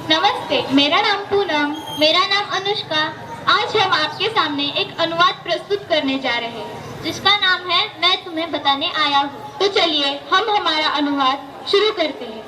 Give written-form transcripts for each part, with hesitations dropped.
नमस्ते, मेरा नाम पूनम। मेरा नाम अनुष्का। आज हम आपके सामने एक अनुवाद प्रस्तुत करने जा रहे हैं जिसका नाम है मैं तुम्हें बताने आया हूँ। तो चलिए हम हमारा अनुवाद शुरू करते हैं।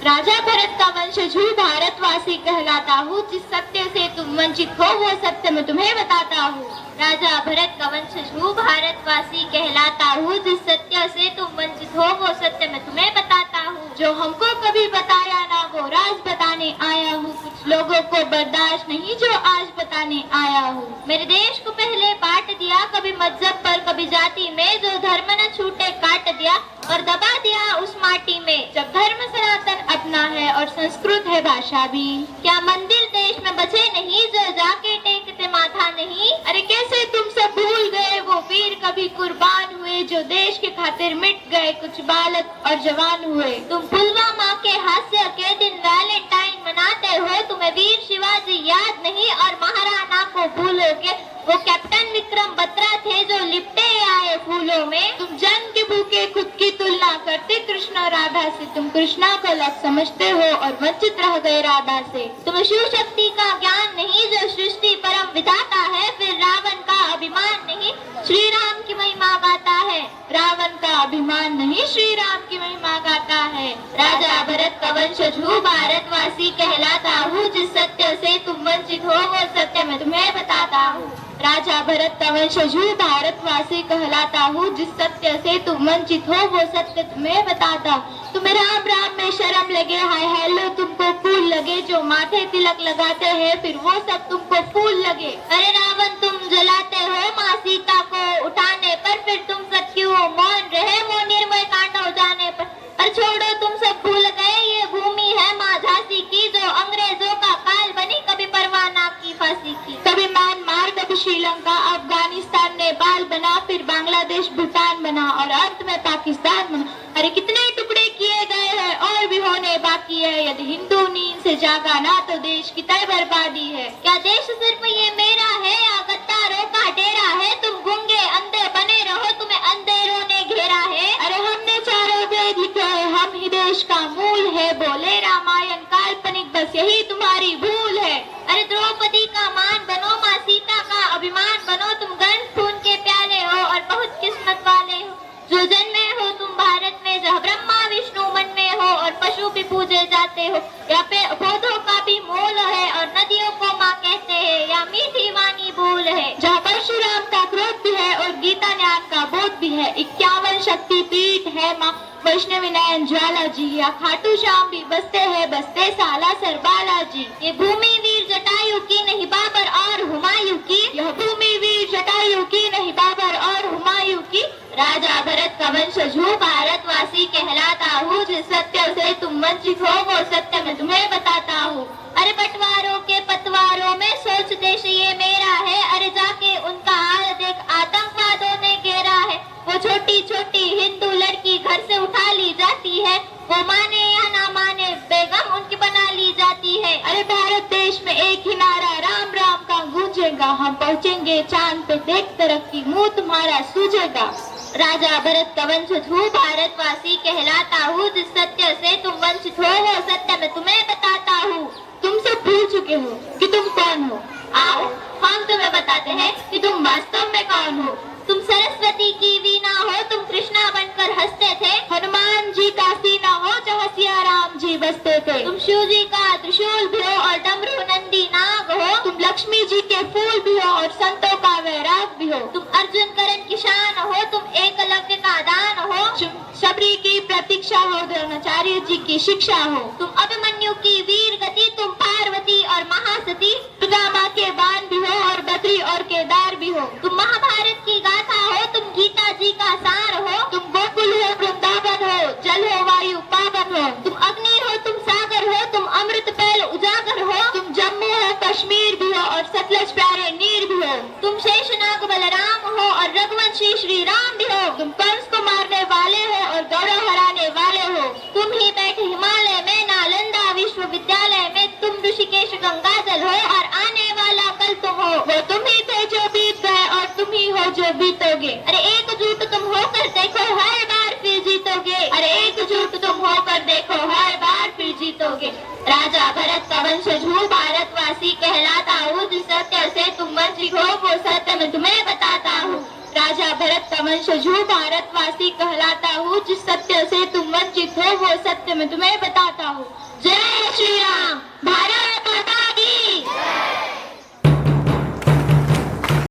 राजा भरत का वंशज हूँ, भारतवासी कहलाता हूँ, जिस सत्य से तुम वंचित हो वो सत्य मैं तुम्हें बताता हूँ। राजा भरत का वंशज हूँ, भारतवासी कहलाता हूँ, जिस सत्य से तुम वंचित हो वो सत्य मैं तुम्हें बताता हूँ। जो हमको कभी बताया ना वो राज बताने आया हूँ, कुछ लोगों को बर्दाश्त नहीं जो आज बताने आया हूँ। मेरे देश को पहले बांट दिया, कभी मजहब पर कभी जाति में, जो धर्म न छूटे काट दिया और दबा दिया उस माटी में। जब धर्म सनातन अपना है और संस्कृत है भाषा भी, क्या मंदिर देश में बचे नहीं जो जाके टेकते माथा नहीं? अरे कैसे तुम सब भूल गए वो वीर कभी कुर्बान हुए, जो देश के खातिर मिट गए कुछ बालक और जवान हुए। तुम पुलवामा के हास्य के दिन वैलेंटाइन मनाते हो, तुम्हें वीर शिवाजी याद नहीं और महाराणा को भूलोगे। वो कैप्टन विक्रम बत्रा थे जो लिपटे आए फूलों में। तुम जन्म के भूखे खुद की तुलना करते कृष्ण और राधा से, तुम कृष्णा को लग समझते हो और वंचित रह गए राधा से। तुम्हें शिव शक्ति का ज्ञान नहीं जो सृष्टि परम विधाता है, फिर रावण का अभिमान नहीं श्री राम की महिमा गाता है। रावण का अभिमान नहीं श्री राम की महिमा गाता है। राजा भरत का वंशज हूँ, भारतवासी कहलाता हूँ, जिस सत्य से तुम वंचित हो वो सत्य मैं तुम्हें बताता हूँ। राजा भरत का वंशज हूँ, भारतवासी कहलाता हूँ, जिस सत्य से तुम वंचित हो वो सत्य तुम्हें बताता। तुम्हें राम राम में शर्म लगे, हाय हेलो तुमको फूल लगे, जो माथे तिलक लगाते हैं फिर वो सब तुमको फूल लगे। अरे रावण तुम जलाते हो माँ सीता को उठाने पर, फिर तुम सब क्यों मौन रहे वो निर्भय कांड हो जाने पर? अरे छोड़ो तुम सब भूल गए ये भूमि है माँ झांसी की, जो अंग्रेजों का काल बनी, कभी परवाना की फांसी की। कभी म्यांमार कभी श्रीलंका, अफगानिस्तान नेपाल बना, फिर बांग्लादेश भूटान बना और अंत में पाकिस्तान बना। अरे कितने टुकड़े किए गए हैं और भी होने बाकी है, यदि हिंदू नींद से जागा ना तो देश की तय बर्बादी है। क्या देश सिर्फ ये मेरा है या गद्दारों का डेरा है? तुम गूंगे अंधे बने रहो, तुम्हें अंधेरों ने घेरा है। अरे हमने चारों वेद लिखे हैं, हम ही देश का मूल है, बोले रामायण काल्पनिक बस यही तुम्हारी भूल है। अरे द्रौपदी का मान बनो, माँ सीता का अभिमान बनो, तुम गंध खून के प्याले हो और बहुत किस्मत वाले हो। जो जन्मे हो तुम भारत में, जहाँ ब्रह्मा विष्णु मन में हो और पशु भी पूजे जाते हो। यहाँ पे पौधों का भी मोल है और नदियों को माँ कहते हैं, या मीठी वाणी भूल है। जहाँ परशुराम का क्रोध भी है और गीता ज्ञान का बोध भी है, 51 शक्ति पीठ है माँ वैष्णवी नयन ज्वाला जी, या खाटू श्याम भी बसते हैं, बसते साला सरबाला जी। ये भूमि वीर जटायु की नहीं बाबर और हुमायूं की, यह भूमि वीर जटायु की नहीं बाबर और हुमायूं की। राजा भरत का वंशज हूँ, भारतवासी कहलाता हूँ, जिस सत्य से तुम वंचित हो वो सत्य मैं तुम्हें बताता हूँ। अरे बंटवारों के पतवारों में सोच देश ये मेरा है, अरे जाके उनका हाल देख आतंकवादों ने घेरा है। वो छोटी छोटी हिंदू लड़की घर से उठा ली जाती है, वो माने या ना माने बेगम उनकी बना ली जाती है। अरे भारत देश में एक ही नारा राम राम का गूंजेगा, हम पहुँचेंगे चांद पे, देख तरक्की मुँह तुम्हारा सूझेगा। राजा भरत का वंशज हूँ, भारतवासी कहलाता हूँ, जिस सत्य से तुम वंचित हो वो सत्य मैं तुम्हें बताता हूँ। तुम सब भूल चुके हो कि तुम कौन हो, आओ हम तुम्हें बताते हैं कि तुम वास्तव में कौन हो। तुम सरस्वती की वीणा हो, तुम कृष्णा बनकर हंसते थे। हनुमान जी का सीना हो जहाँ सिया राम जी बसते थे। तुम शिव जी का त्रिशूल भी हो और डमरू नंदी नाग हो। तुम लक्ष्मी जी के फूल भी हो और संतों का वैराग भी हो। तुम अर्जुन करण की शान हो, तुम एकलव्य का दान हो। शबरी की प्रतीक्षा हो, द्रोणाचार्य जी की शिक्षा हो। तुम अभिमन्यु की वीर गति, तुम पार्वती और महासती। दुर्गा के बाण भी हो और बद्री और केदार भी हो। तुम महाभारत की गाथा हो, तुम गीता जी का सार हो। तुम गोकुल हो, वृंदावन हो, जल हो, वायु पावन हो। तुम अग्नि हो, तुम सागर हो, तुम अमृत पैल उजागर हो। तुम जम्मू हो, कश्मीर भी हो और सतलज प्यारे नीर भी हो। तुम शेषनाग बलराम हो और रघुवंशी श्री राम भी हो। तुम कंस को मारने वाले हो और गौरव हराने वाले हो। तुम ही बैठे हिमालय में, नालंदा विश्वविद्यालय में। तुम ऋषिकेश गंगाजल हो और आने वाला कल तुम हो। वो तुम ही थे जो बीत गए और तुम ही हो जो बीतोगे। अरे एकजुट तुम होकर देखो हर बार फिर जीतोगे। अरे एकजुट तुम होकर देखो हर बार फिर जीतोगे। राजा भरत का वंशज हूँ, भारतवासी कहलाता हूँ, जिस सत्य से तुम वंचित हो वो सत्य मैं तुम्हें बताता हूँ। राजा भरत का वंशज हूँ, भारतवासी कहलाता हूँ, जिस सत्य से तुम वंचित हो वो सत्य मैं तुम्हें बताता हूँ। जय श्री राम।